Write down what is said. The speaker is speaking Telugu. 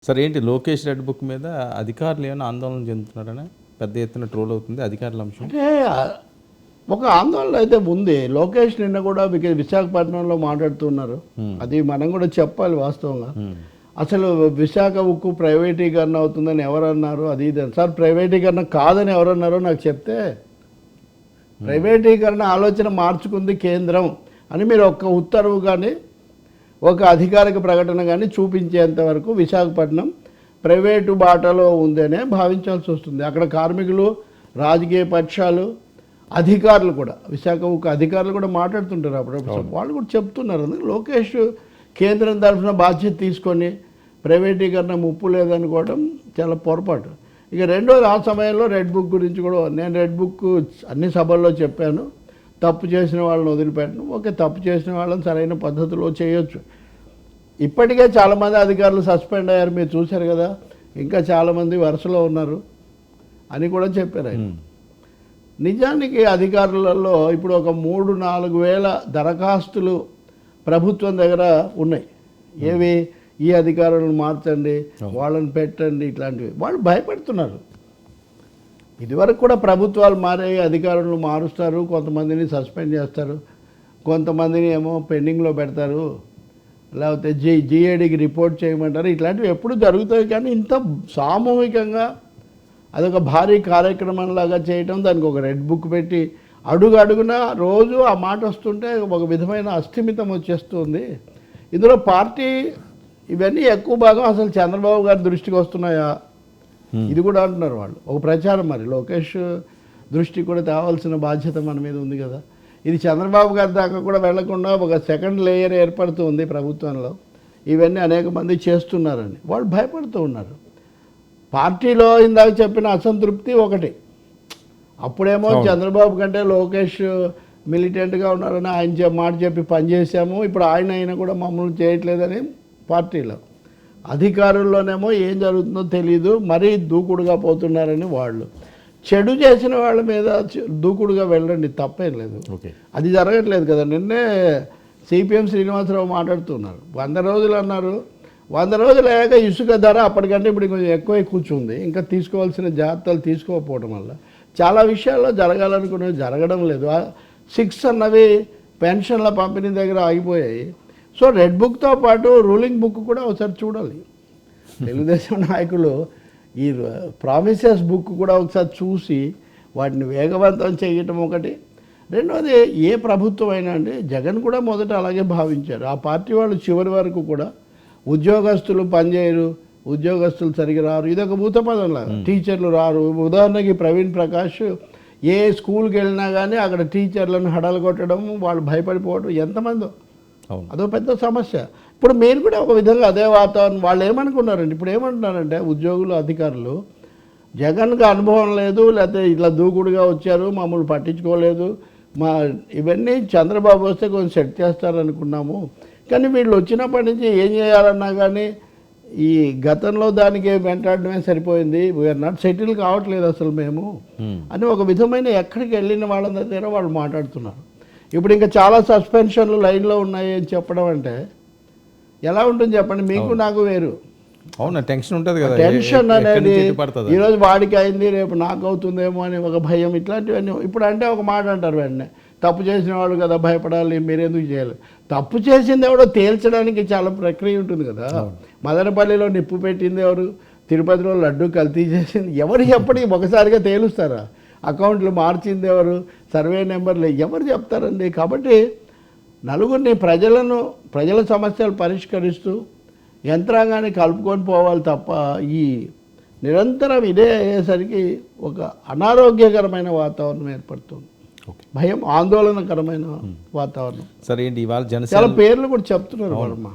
సార్ ఏంటి లోకేష్ రెడ్ బుక్ మీద అధికారులు ఏమైనా ఆందోళన చెందుతున్నారని పెద్ద ఎత్తున ట్రోల్ అవుతుంది అధికారుల అంశం. అంటే ఒక ఆందోళన అయితే ఉంది. లోకేష్ నిన్న కూడా విశాఖపట్నంలో మాట్లాడుతున్నారు. అది మనం కూడా చెప్పాలి వాస్తవంగా. అసలు విశాఖ ఉక్కు ప్రైవేటీకరణ అవుతుందని ఎవరన్నారు, అది ఇది సార్. ప్రైవేటీకరణ కాదని ఎవరన్నారో నాకు చెప్తే, ప్రైవేటీకరణ ఆలోచన మార్చుకుంది కేంద్రం అని మీరు ఒక్క ఉత్తర్వు కానీ ఒక అధికారిక ప్రకటన కానీ చూపించేంత వరకు విశాఖపట్నం ప్రైవేటు బాటలో ఉందనే భావించాల్సి వస్తుంది. అక్కడ కార్మికులు, రాజకీయ పక్షాలు, అధికారులు కూడా, విశాఖ ఉక్కు అధికారులు కూడా మాట్లాడుతుంటారు అప్పుడప్పుడు. వాళ్ళు కూడా చెప్తున్నారు. లోకేష్ కేంద్రం తరఫున బాధ్యత తీసుకొని ప్రైవేటీకరణ ముప్పు లేదనుకోవడం చాలా పొరపాటు. ఇక రెండోది, ఆ సమయంలో రెడ్ బుక్ గురించి కూడా నేను రెడ్ బుక్ అన్ని సభల్లో చెప్పాను. తప్పు చేసిన వాళ్ళని వదిలిపెట్టను. ఓకే, తప్పు చేసిన వాళ్ళని సరైన పద్ధతిలో చేయొచ్చు. ఇప్పటికే చాలామంది అధికారులు సస్పెండ్ అయ్యారు, మీరు చూశారు కదా. ఇంకా చాలామంది వరుసలో ఉన్నారు అని కూడా చెప్పారు ఆయన. నిజానికి అధికారులలో ఇప్పుడు ఒక 3-4 వేల దరఖాస్తులు ప్రభుత్వం దగ్గర ఉన్నాయి. ఏవి? ఈ అధికారులను మార్చండి, వాళ్ళని పెట్టండి, ఇట్లాంటివి. వాళ్ళు భయపెడుతున్నారు. ఇదివరకు కూడా ప్రభుత్వాలు మారే అధికారులను మారుస్తారు, కొంతమందిని సస్పెండ్ చేస్తారు, కొంతమందిని ఏమో పెండింగ్లో పెడతారు, లేకపోతే జిఏడికి రిపోర్ట్ చేయమంటారు. ఇట్లాంటివి ఎప్పుడు జరుగుతాయి. కానీ ఇంత సామూహికంగా అదొక భారీ కార్యక్రమంలాగా చేయటం, దానికి ఒక రెడ్ బుక్ పెట్టి అడుగు అడుగున రోజు ఆ మాట వస్తుంటే ఒక విధమైన అస్థిమితం వచ్చేస్తుంది. ఇందులో పార్టీ ఇవన్నీ ఎక్కువ భాగం అసలు చంద్రబాబు గారి దృష్టికి వస్తున్నాయా, ఇది కూడా అంటున్నారు వాళ్ళు. ఒక ప్రచారం. మరి లోకేష్ దృష్టికి కూడా తేవాల్సిన బాధ్యత మన మీద ఉంది కదా. ఇది చంద్రబాబు గారి దాకా కూడా వెళ్లకుండా ఒక సెకండ్ లేయర్ ఏర్పడుతుంది ప్రభుత్వంలో. ఇవన్నీ అనేక మంది చేస్తున్నారని వాళ్ళు భయపడుతూ ఉన్నారు. పార్టీలో ఇందాక చెప్పిన అసంతృప్తి ఒకటి. అప్పుడేమో చంద్రబాబు కంటే లోకేష్ మిలిటెంట్గా ఉన్నారని ఆయన మాట చెప్పి పనిచేసాము. ఇప్పుడు ఆయన కూడా మమ్మల్ని చేయట్లేదని పార్టీలో. అధికారుల్లోనేమో ఏం జరుగుతుందో తెలియదు, మరీ దూకుడుగా పోతున్నారని వాళ్ళు. చెడు చేసిన వాళ్ళ మీద దూకుడుగా వెళ్ళండి, తప్పేం లేదు. అది జరగట్లేదు కదా. నిన్నే సిపిఎం శ్రీనివాసరావు మాట్లాడుతున్నారు. 100 రోజులు అన్నారు. 100 రోజులు అయ్యాక ఇసుక ధర అప్పటికంటే ఇప్పుడు కొంచెం ఎక్కువై కూర్చుంది. ఇంకా తీసుకోవాల్సిన జాగ్రత్తలు తీసుకోకపోవడం వల్ల చాలా విషయాల్లో జరగాలనుకునేవి జరగడం లేదు. 6 అన్నవి పెన్షన్ల పంపిణీ దగ్గర ఆగిపోయాయి. సో రెడ్ బుక్తో పాటు రూలింగ్ బుక్ కూడా ఒకసారి చూడాలి. తెలుగుదేశం నాయకులు ఈ ప్రామిసెస్ బుక్ కూడా ఒకసారి చూసి వాటిని వేగవంతం చేయటం ఒకటి. రెండోది, ఏ ప్రభుత్వం అయినా అండి, జగన్ కూడా మొదట అలాగే భావించారు. ఆ పార్టీ వాళ్ళు చివరి వరకు కూడా ఉద్యోగస్తులు పనిచేయరు, ఉద్యోగస్తులు సరిగా రారు, ఇదొక భూతపదంలాగా. టీచర్లు రారు. ఉదాహరణకి ప్రవీణ్ ప్రకాష్ ఏ స్కూల్కి వెళ్ళినా కానీ అక్కడ టీచర్లను హడలు కొట్టడం, వాళ్ళు భయపడిపోవడం, ఎంతమందో. అదో పెద్ద సమస్య. ఇప్పుడు మీరు కూడా ఒక విధంగా అదే వాతావరణం. వాళ్ళు ఏమనుకున్నారండి, ఇప్పుడు ఏమంటున్నారంటే ఉద్యోగులు, అధికారులు, జగన్కి అనుభవం లేదు, లేకపోతే ఇట్లా దూకుడుగా వచ్చారు, మమ్మల్ని పట్టించుకోలేదు, ఇవన్నీ చంద్రబాబు వస్తే కొంచెం సెట్ చేస్తారనుకున్నాము. కానీ వీళ్ళు వచ్చినప్పటి నుంచి ఏం చేయాలన్నా కానీ ఈ గతంలో దానికి వెంటాడడమే సరిపోయింది. వీఆర్ నాట్ సెటిల్ కావట్లేదు అసలు మేము అని ఒక విధమైన ఎక్కడికి వెళ్ళిన వాళ్ళ దగ్గర వాళ్ళు మాట్లాడుతున్నారు. ఇప్పుడు ఇంకా చాలా సస్పెన్షన్లు లైన్లో ఉన్నాయి అని చెప్పడం అంటే ఎలా ఉంటుంది చెప్పండి. మీకు నాకు వేరు. అవునా, టెన్షన్ ఉంటుంది కదా. టెన్షన్ అనేది ఈరోజు వాడికి అయింది, రేపు నాకు అవుతుందేమో అని ఒక భయం. ఇట్లాంటివన్నీ ఇప్పుడు అంటే ఒక మాట అంటారు వెంటనే, తప్పు చేసిన వాళ్ళు కదా భయపడాలి, మీరెందుకు చేయాలి. తప్పు చేసింది ఎవడో తేల్చడానికి చాలా ప్రక్రియ ఉంటుంది కదా. మదనపల్లిలో నిప్పు పెట్టింది ఎవరు, తిరుపతిలో లడ్డు కల్తీ చేసింది ఎవరు, ఎప్పటికీ ఒకసారిగా తేలుస్తారా? అకౌంట్లు మార్చింది ఎవరు, సర్వే నెంబర్లు ఎవరు చెప్తారండి. కాబట్టి నలుగురిని, ప్రజల సమస్యలు పరిష్కరిస్తూ యంత్రాంగాన్ని కలుపుకొని పోవాలి తప్ప ఈ నిరంతరం ఇదే అయ్యేసరికి ఒక అనారోగ్యకరమైన వాతావరణం ఏర్పడుతుంది. భయం, ఆందోళనకరమైన వాతావరణం. సరే ఏంటి ఇవాళ చాలా పేర్లు కూడా చెప్తున్నారు.